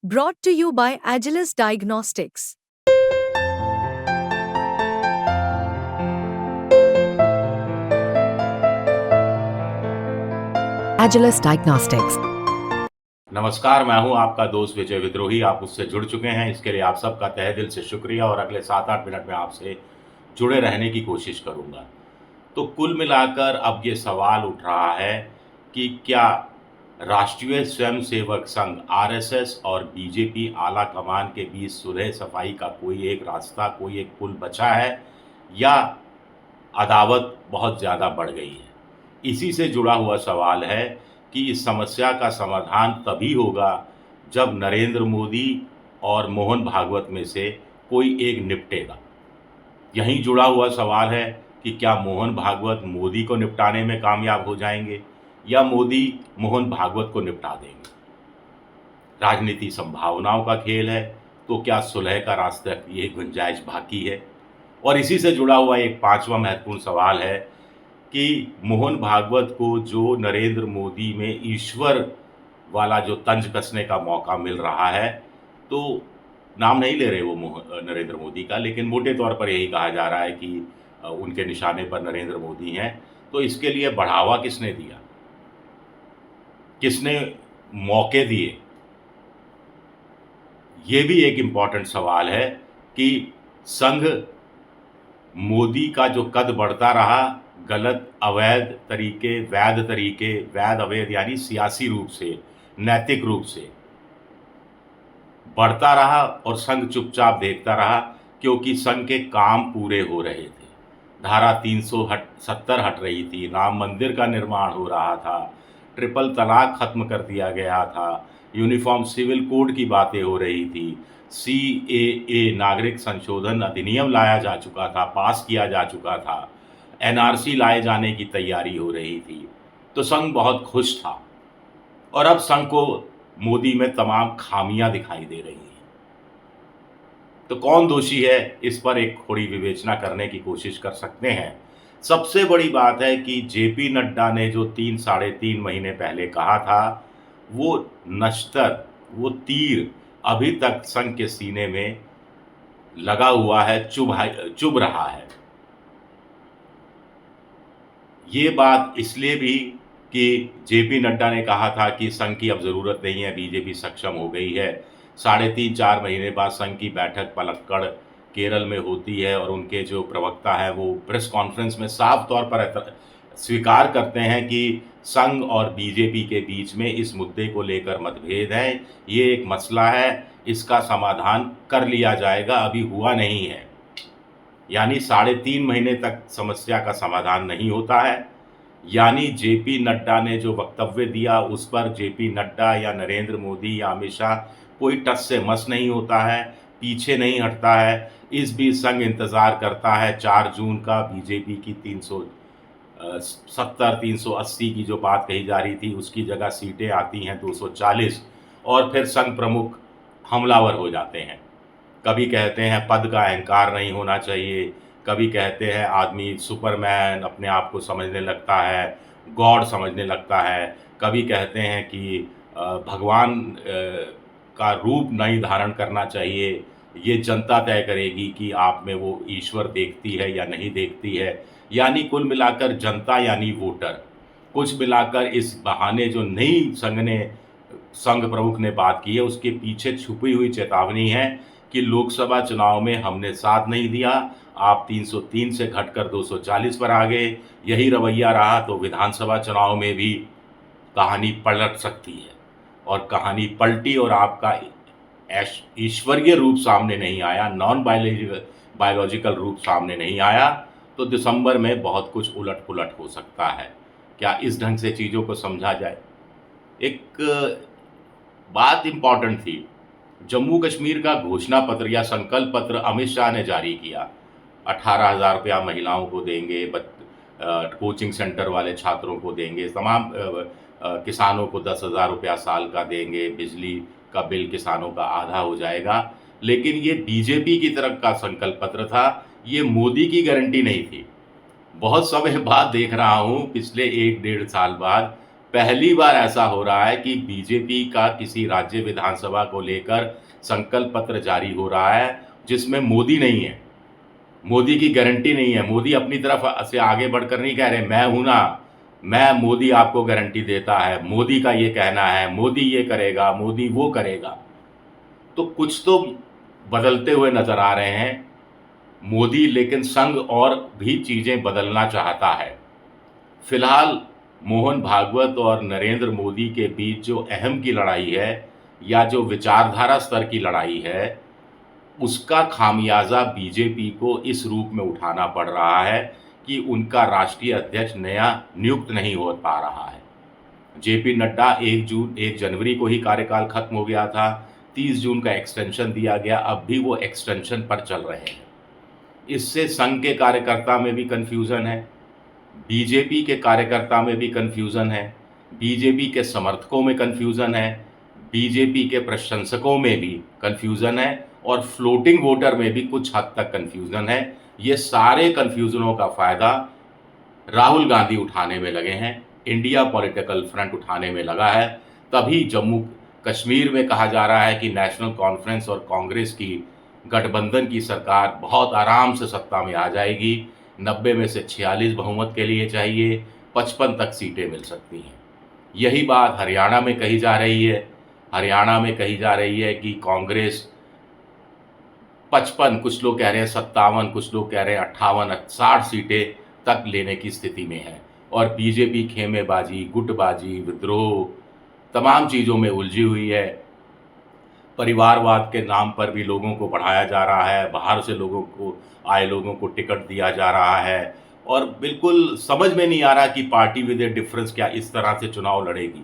Brought to you by Agilus Diagnostics. Agilus Diagnostics. नमस्कार, मैं हूं आपका दोस्त विजय विद्रोही। आप उससे जुड़ चुके हैं, इसके लिए आप सबका तहे दिल से शुक्रिया और अगले 7-8 मिनट में आपसे जुड़े रहने की कोशिश करूंगा। तो कुल मिलाकर अब ये सवाल उठ रहा है कि क्या राष्ट्रीय स्वयंसेवक संघ आरएसएस और बीजेपी आला कमान के बीच सुलह सफाई का कोई एक रास्ता, कोई एक पुल बचा है या अदावत बहुत ज़्यादा बढ़ गई है। इसी से जुड़ा हुआ सवाल है कि इस समस्या का समाधान तभी होगा जब नरेंद्र मोदी और मोहन भागवत में से कोई एक निपटेगा। यहीं जुड़ा हुआ सवाल है कि क्या मोहन भागवत मोदी को निपटाने में कामयाब हो जाएंगे या मोदी मोहन भागवत को निपटा देंगे। राजनीति संभावनाओं का खेल है, तो क्या सुलह का रास्ता ये गुंजाइश बाकी है। और इसी से जुड़ा हुआ एक पांचवा महत्वपूर्ण सवाल है कि मोहन भागवत को जो नरेंद्र मोदी में ईश्वर वाला जो तंज कसने का मौका मिल रहा है, तो नाम नहीं ले रहे वो नरेंद्र मोदी का, लेकिन मोटे तौर पर यही कहा जा रहा है कि उनके निशाने पर नरेंद्र मोदी हैं। तो इसके लिए बढ़ावा किसने दिया, किसने मौके दिए, ये भी एक इम्पॉर्टेंट सवाल है कि संघ मोदी का जो कद बढ़ता रहा, गलत अवैध तरीके, वैध अवैध यानी सियासी रूप से, नैतिक रूप से बढ़ता रहा और संघ चुपचाप देखता रहा, क्योंकि संघ के काम पूरे हो रहे थे। धारा 370 हट रही थी, राम मंदिर का निर्माण हो रहा था, ट्रिपल तलाक खत्म कर दिया गया था, यूनिफॉर्म सिविल कोड की बातें हो रही थी, सीएए नागरिक संशोधन अधिनियम लाया जा चुका था, पास किया जा चुका था, एनआरसी लाए जाने की तैयारी हो रही थी। तो संघ बहुत खुश था और अब संघ को मोदी में तमाम खामियां दिखाई दे रही हैं। तो कौन दोषी है, इस पर एक थोड़ी विवेचना करने की कोशिश कर सकते हैं। सबसे बड़ी बात है कि जेपी नड्डा ने जो 3-3.5 महीने पहले कहा था, वो नश्तर, वो तीर अभी तक संघ के सीने में लगा हुआ है, चुभ रहा है। ये बात इसलिए भी कि जेपी नड्डा ने कहा था कि संघ की अब ज़रूरत नहीं है, बीजेपी सक्षम हो गई है। 3.5-4 महीने बाद संघ की बैठक पलक्कड़ केरल में होती है और उनके जो प्रवक्ता हैं वो प्रेस कॉन्फ्रेंस में साफ तौर पर स्वीकार करते हैं कि संघ और बीजेपी के बीच में इस मुद्दे को लेकर मतभेद है, ये एक मसला है, इसका समाधान कर लिया जाएगा, अभी हुआ नहीं है। यानी 3.5 महीने तक समस्या का समाधान नहीं होता है। यानी जेपी नड्डा ने जो वक्तव्य दिया उस पर जेपी नड्डा या नरेंद्र मोदी या अमित शाह कोई टस से मस नहीं होता है, पीछे नहीं हटता है। इस बीच संघ इंतज़ार करता है 4 जून का बीजेपी की 370-380 की जो बात कही जा रही थी, उसकी जगह सीटें आती हैं 240 और फिर संघ प्रमुख हमलावर हो जाते हैं। कभी कहते हैं पद का अहंकार नहीं होना चाहिए, कभी कहते हैं आदमी सुपरमैन अपने आप को समझने लगता है, गॉड समझने लगता है, कभी कहते हैं कि भगवान का रूप नहीं धारण करना चाहिए, ये जनता तय करेगी कि आप में वो ईश्वर देखती है या नहीं देखती है। यानी कुल मिलाकर जनता यानी वोटर, कुछ मिलाकर इस बहाने जो नई संघ प्रमुख ने बात की है, उसके पीछे छुपी हुई चेतावनी है कि लोकसभा चुनाव में हमने साथ नहीं दिया, आप 303 से घटकर 240 पर आ गए, यही रवैया रहा तो विधानसभा चुनाव में भी कहानी पलट सकती है। और कहानी पलटी और आपका ईश्वरीय रूप सामने नहीं आया, नॉन बायोलॉजिकल रूप सामने नहीं आया, तो दिसंबर में बहुत कुछ उलट पुलट हो सकता है। क्या इस ढंग से चीज़ों को समझा जाए? एक बात इम्पॉर्टेंट थी, जम्मू कश्मीर का घोषणा पत्र या संकल्प पत्र अमित शाह ने जारी किया। 18,000 रुपया महिलाओं को देंगे, कोचिंग सेंटर वाले छात्रों को देंगे, तमाम किसानों को 10,000 रुपया साल का देंगे, बिजली का बिल किसानों का आधा हो जाएगा। लेकिन ये बीजेपी की तरफ का संकल्प पत्र था, ये मोदी की गारंटी नहीं थी। बहुत समय बाद देख रहा हूँ, पिछले 1-1.5 साल बाद, पहली बार ऐसा हो रहा है कि बीजेपी का किसी राज्य विधानसभा को लेकर संकल्प पत्र जारी हो रहा है जिसमें मोदी नहीं है, मोदी की गारंटी नहीं है। मोदी अपनी तरफ से आगे बढ़कर नहीं कह रहे मैं हूं ना, मैं मोदी आपको गारंटी देता है, मोदी का ये कहना है, मोदी ये करेगा, मोदी वो करेगा। तो कुछ तो बदलते हुए नजर आ रहे हैं मोदी, लेकिन संघ और भी चीजें बदलना चाहता है। फिलहाल मोहन भागवत और नरेंद्र मोदी के बीच जो अहम की लड़ाई है या जो विचारधारा स्तर की लड़ाई है, उसका खामियाजा बीजेपी को इस रूप में उठाना पड़ रहा है कि उनका राष्ट्रीय अध्यक्ष नया नियुक्त नहीं हो पा रहा है। जेपी नड्डा 1 जनवरी को ही कार्यकाल खत्म हो गया था, 30 जून का एक्सटेंशन दिया गया, अब भी वो एक्सटेंशन पर चल रहे हैं। इससे संघ के कार्यकर्ता में भी कन्फ्यूज़न है, बीजेपी के कार्यकर्ता में भी कन्फ्यूज़न है, बीजेपी के समर्थकों में कन्फ्यूज़न है, बीजेपी के प्रशंसकों में भी कन्फ्यूज़न है और फ्लोटिंग वोटर में भी कुछ हद तक कन्फ्यूज़न है। ये सारे कन्फ्यूज़नों का फ़ायदा राहुल गांधी उठाने में लगे हैं, इंडिया पॉलिटिकल फ्रंट उठाने में लगा है। तभी जम्मू कश्मीर में कहा जा रहा है कि नेशनल कॉन्फ्रेंस और कांग्रेस की गठबंधन की सरकार बहुत आराम से सत्ता में आ जाएगी। 90 में से 46 बहुमत के लिए चाहिए, 55 तक सीटें मिल सकती हैं। यही बात हरियाणा में कही जा रही है। हरियाणा में कही जा रही है कि कांग्रेस 55, कुछ लोग कह रहे हैं 57, कुछ लोग कह रहे हैं 58, 60 सीटें तक लेने की स्थिति में है और बीजेपी खेमेबाजी, गुटबाजी, विद्रोह तमाम चीज़ों में उलझी हुई है। परिवारवाद के नाम पर भी लोगों को बढ़ाया जा रहा है, बाहर से आए लोगों को टिकट दिया जा रहा है और बिल्कुल समझ में नहीं आ रहा कि पार्टी विद ए डिफरेंस क्या इस तरह से चुनाव लड़ेगी।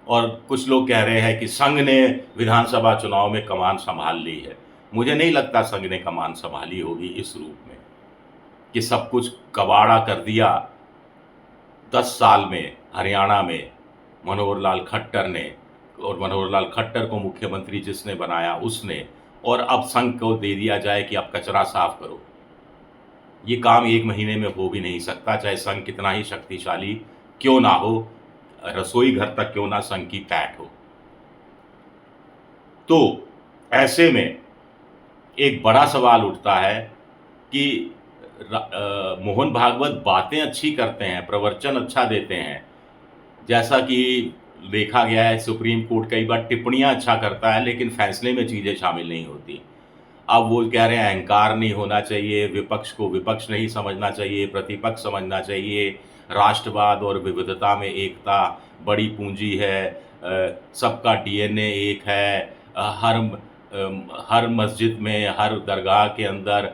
और कुछ लोग कह रहे हैं कि संघ ने विधानसभा चुनाव में कमान संभाल ली है। मुझे नहीं लगता संघ ने कमान संभाली होगी इस रूप में कि सब कुछ कबाड़ा कर दिया 10 साल में हरियाणा में मनोहर लाल खट्टर ने, और मनोहर लाल खट्टर को मुख्यमंत्री जिसने बनाया उसने, और अब संघ को दे दिया जाए कि अब कचरा साफ करो। ये काम 1 महीने में हो भी नहीं सकता, चाहे संघ कितना ही शक्तिशाली क्यों ना हो, रसोई घर तक क्यों ना संघ की पैठ हो। तो ऐसे में एक बड़ा सवाल उठता है कि मोहन भागवत बातें अच्छी करते हैं, प्रवचन अच्छा देते हैं, जैसा कि देखा गया है सुप्रीम कोर्ट कई बार टिप्पणियां अच्छा करता है लेकिन फैसले में चीज़ें शामिल नहीं होती। अब वो कह रहे हैं अहंकार नहीं होना चाहिए, विपक्ष को विपक्ष नहीं समझना चाहिए, प्रतिपक्ष समझना चाहिए, राष्ट्रवाद और विविधता में एकता बड़ी पूंजी है, सबका डीएनए एक है, हर मस्जिद में, हर दरगाह के अंदर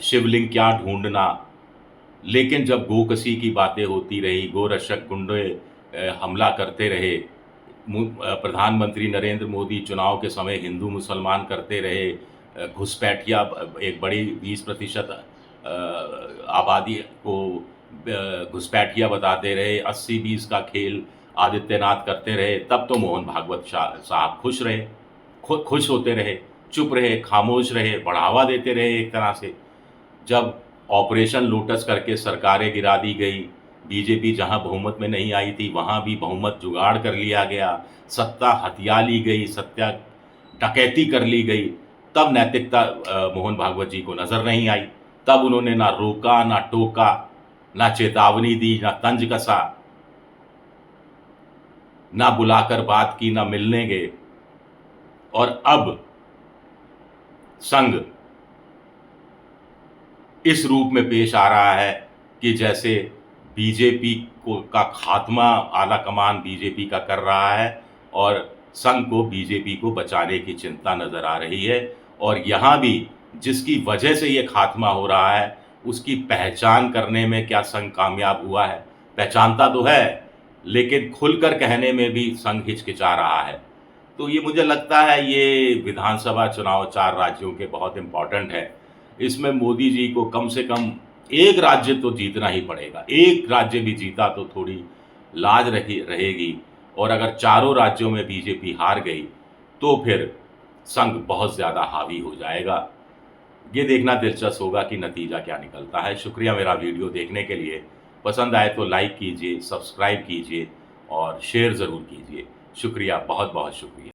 शिवलिंग क्या ढूंढना। लेकिन जब गोकशी की बातें होती रही, गोरक्षक गुंडे हमला करते रहे, प्रधानमंत्री नरेंद्र मोदी चुनाव के समय हिंदू मुसलमान करते रहे, घुसपैठिया एक बड़ी 20% आबादी को घुसपैठिया बताते रहे, 80-20 का खेल आदित्यनाथ करते रहे, तब तो मोहन भागवत साहब खुश रहे, खुश होते रहे, चुप रहे, खामोश रहे, बढ़ावा देते रहे एक तरह से। जब ऑपरेशन लोटस करके सरकारें गिरा दी गई, बीजेपी जहां बहुमत में नहीं आई थी वहां भी बहुमत जुगाड़ कर लिया गया, सत्ता हथिया ली गई, सत्ता डकैती कर ली गई, तब नैतिकता मोहन भागवत जी को नज़र नहीं आई। तब उन्होंने ना रोका, ना टोका, ना चेतावनी दी, ना तंज कसा, ना बुलाकर बात की, ना मिलने गए। और अब संघ इस रूप में पेश आ रहा है कि जैसे बीजेपी का खात्मा आला कमान बीजेपी का कर रहा है और संघ को बीजेपी को बचाने की चिंता नज़र आ रही है। और यहाँ भी जिसकी वजह से ये खात्मा हो रहा है उसकी पहचान करने में क्या संघ कामयाब हुआ है? पहचानता तो है लेकिन खुलकर कहने में भी संघ हिचकिचा रहा है। तो ये मुझे लगता है ये विधानसभा चुनाव 4 राज्यों के बहुत इम्पॉर्टेंट है। इसमें मोदी जी को कम से कम एक राज्य तो जीतना ही पड़ेगा। एक राज्य भी जीता तो थोड़ी लाज रहेगी, और अगर चारों राज्यों में बीजेपी हार गई तो फिर संघ बहुत ज़्यादा हावी हो जाएगा। ये देखना दिलचस्प होगा कि नतीजा क्या निकलता है। शुक्रिया मेरा वीडियो देखने के लिए। पसंद आए तो लाइक कीजिए, सब्सक्राइब कीजिए और शेयर ज़रूर कीजिए। शुक्रिया, बहुत बहुत शुक्रिया।